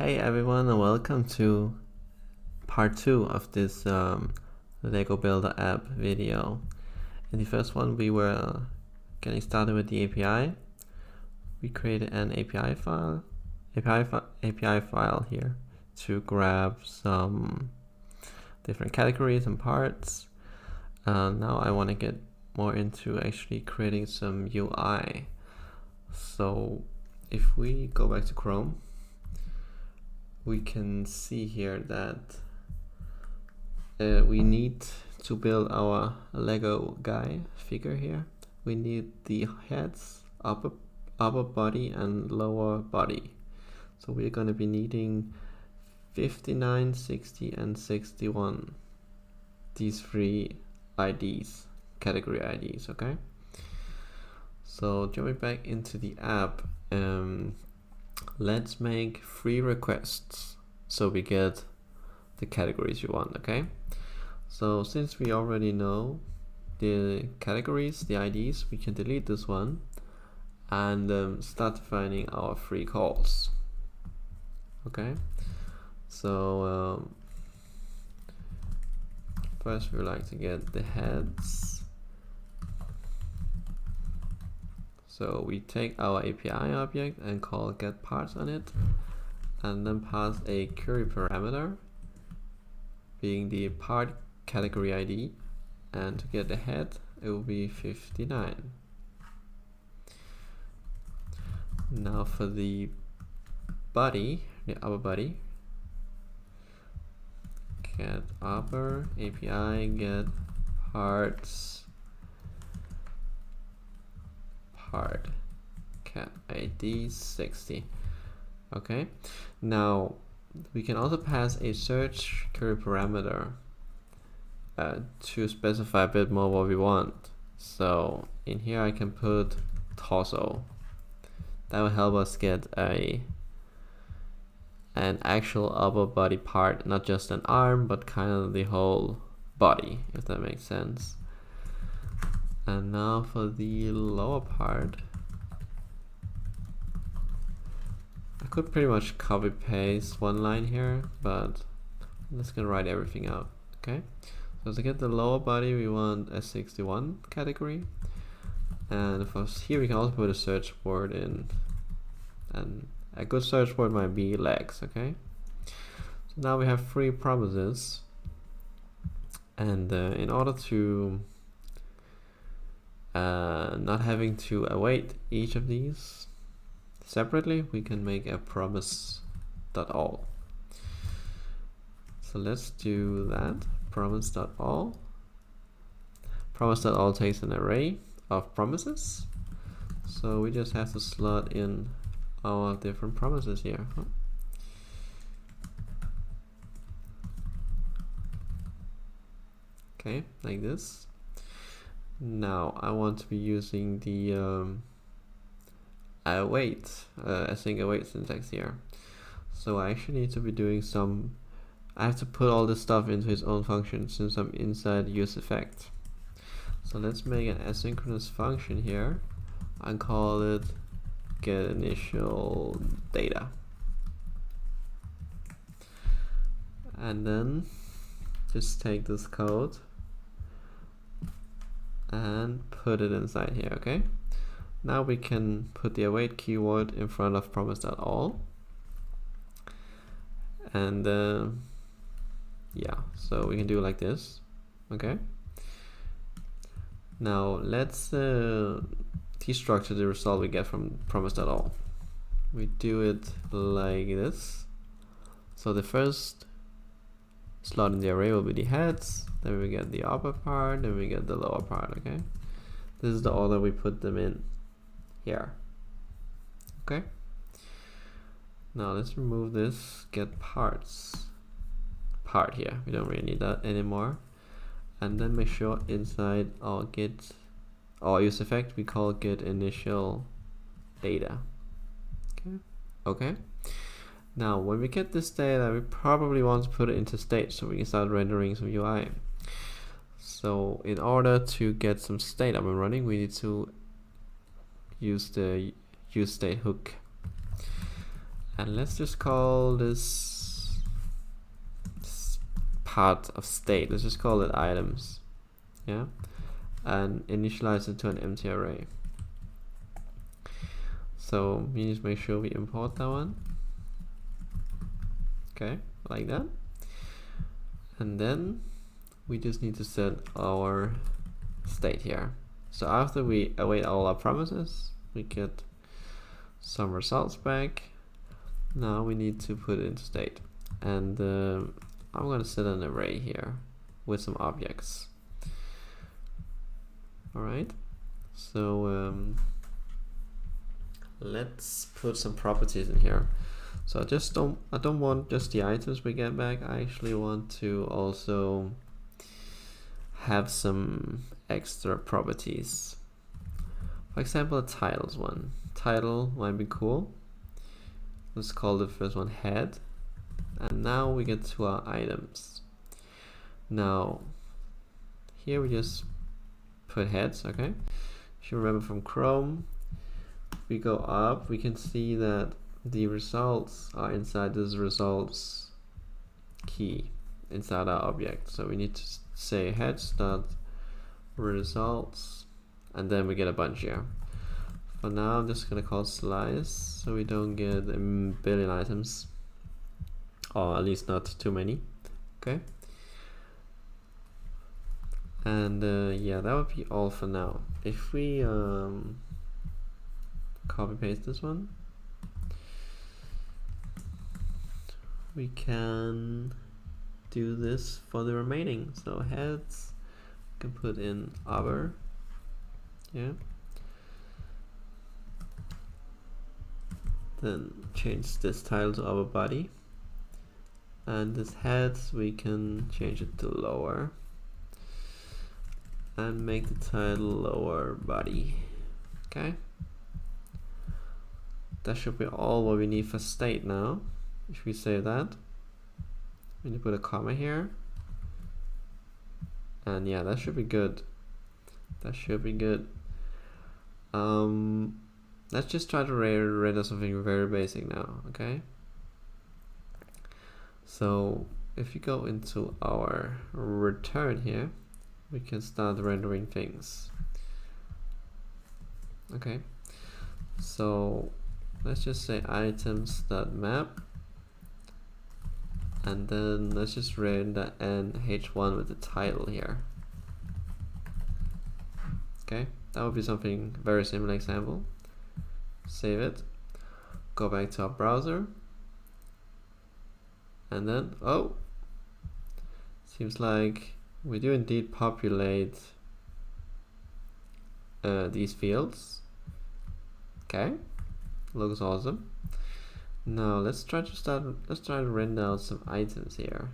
Hey everyone, and welcome to part 2 of this Lego Builder app video. In the first one we were getting started with the API. We created an API file here to grab some different categories and parts. Now I want to get more into actually creating some UI. So if we go back to Chrome, we can see here that we need to build our Lego guy figure here. We need the heads, upper body and lower body. So we're going to be needing 59, 60 and 61. These three IDs, category IDs, okay? So jumping back into the app, let's make 3 requests so we get the categories you want, okay? So since we already know the categories, the IDs, we can delete this one and start defining our 3 calls, okay? So first we would like to get the heads. So we take our API object and call getParts on it, and then pass a query parameter being the part category ID, and to get the head it will be 59. Now for the body, the upper body, get upper API get parts part cat ID 60. Okay, now we can also pass a search query parameter to specify a bit more what we want. So in here I can put torso. That will help us get an actual upper body part, not just an arm but kind of the whole body, if that makes sense. And now for the lower part, I could pretty much copy paste one line here, but I'm just gonna write everything out, okay? So to get the lower body we want a 61 category, and for here we can also put a search word in, and a good search word might be legs, okay? So now we have 3 promises, and in order to not having to await each of these separately, we can make a Promise.All. So let's do that. Promise.All. Promise.All takes an array of promises, so we just have to slot in our different promises here. Okay, like this. Now I want to be using the async await syntax here. So I actually need to be doing some, I have to put all this stuff into its own function since I'm inside useEffect. So let's make an asynchronous function here and call it getInitialData. And then just take this code and put it inside here, okay? Now we can put the await keyword in front of Promise.All, and yeah, so we can do like this, okay? Now let's destructure the result we get from Promise.All. We do it like this. So the first slot in the array will be the heads, then we get the upper part, then we get the lower part, okay? This is the order we put them in here, okay? Now let's remove this getParts part here. We don't really need that anymore. And then make sure inside our useEffect we call getInitialData, okay? Now when we get this data, we probably want to put it into state so we can start rendering some UI. So in order to get some state up and running, we need to use the useState hook. And let's just call this part of state, let's just call it items, yeah, and initialize it to an empty array. So we need to make sure we import that one, okay, like that. And then we just need to set our state here. So after we await all our promises, we get some results back. Now we need to put it into state, and I'm going to set an array here with some objects. Alright, so let's put some properties in here. So I don't want just the items we get back. I actually want to also have some extra properties. For example, a titles one. Title might be cool. Let's call the first one head. And now we get to our items. Now, here we just put heads, okay? If you remember from Chrome, we go up, we can see that the results are inside this results key inside our object. So we need to say heads dot results, and then we get a bunch here. For now, I'm just gonna call slice so we don't get a billion items, or at least not too many. Okay. And yeah, that would be all for now. If we copy paste this one, we can do this for the remaining. So heads, we can put in other, yeah. Then change this title to our body, and this heads we can change it to lower, and make the title lower body. Okay, that should be all what we need for state now. If we save that, we need to put a comma here, and yeah, that should be good. That should be good. Let's just try to render something very basic now, okay? So if you go into our return here, we can start rendering things. Okay, so let's just say items.map, and then let's just render an h1 with the title here. Okay, that would be something very similar example. Save it, go back to our browser, and then, oh, seems like we do indeed populate these fields. Okay, looks awesome. Now let's try to render out some items here.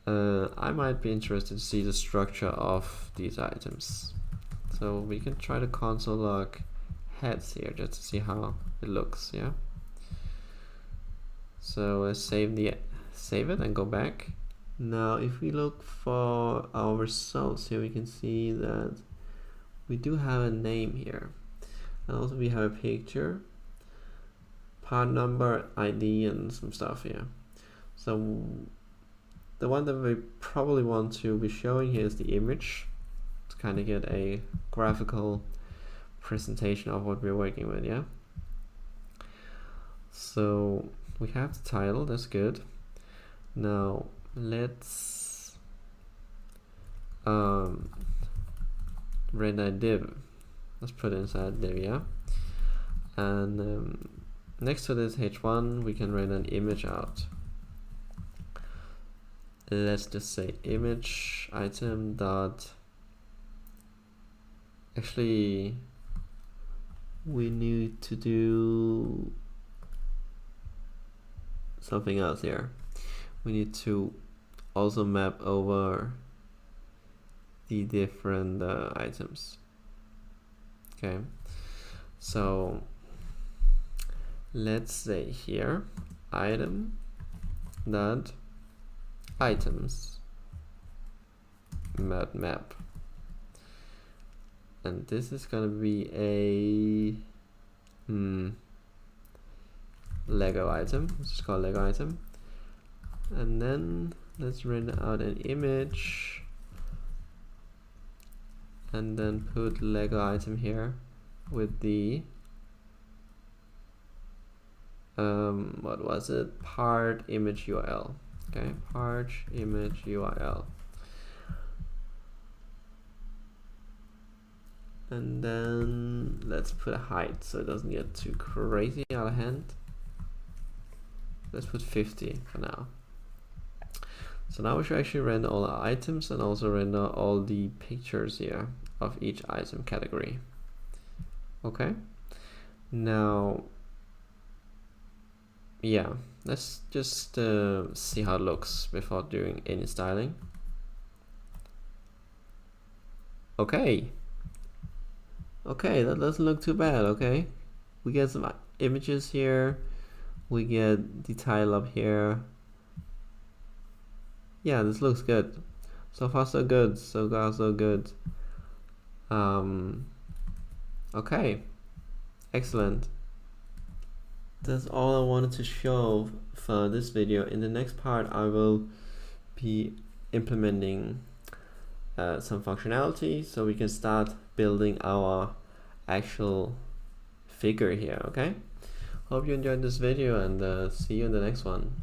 I might be interested to see the structure of these items, so we can try to console log heads here just to see how it looks. Yeah, so let's save it and go back. Now if we look for our results here, we can see that we do have a name here, and also we have a picture, part number, ID, and some stuff here. So the one that we probably want to be showing here is the image, to kind of get a graphical presentation of what we're working with. Yeah, so we have the title, that's good. Now let's render a div. Let's put it inside div, yeah. And next to this h1 we can render an image out. Let's just say image item dot, actually we need to do something else here. We need to also map over the different items. Okay, so let's say here item dot items map, and this is gonna be a Lego item. Let's just call Lego item. And then let's render out an image. And then put Lego item here with the what was it? Part image URL. Okay, part image URL. And then let's put a height so it doesn't get too crazy out of hand. Let's put 50 for now. So now we should actually render all our items and also render all the pictures here of each item category. Okay. Now, yeah, let's just see how it looks before doing any styling. Okay. Okay, that doesn't look too bad. Okay, we get some images here, we get the title up here. Yeah, this looks good. So far so good, so far so good. Okay, excellent. That's all I wanted to show for this video. In the next part I will be implementing some functionality so we can start building our actual figure here. Okay, hope you enjoyed this video, and see you in the next one.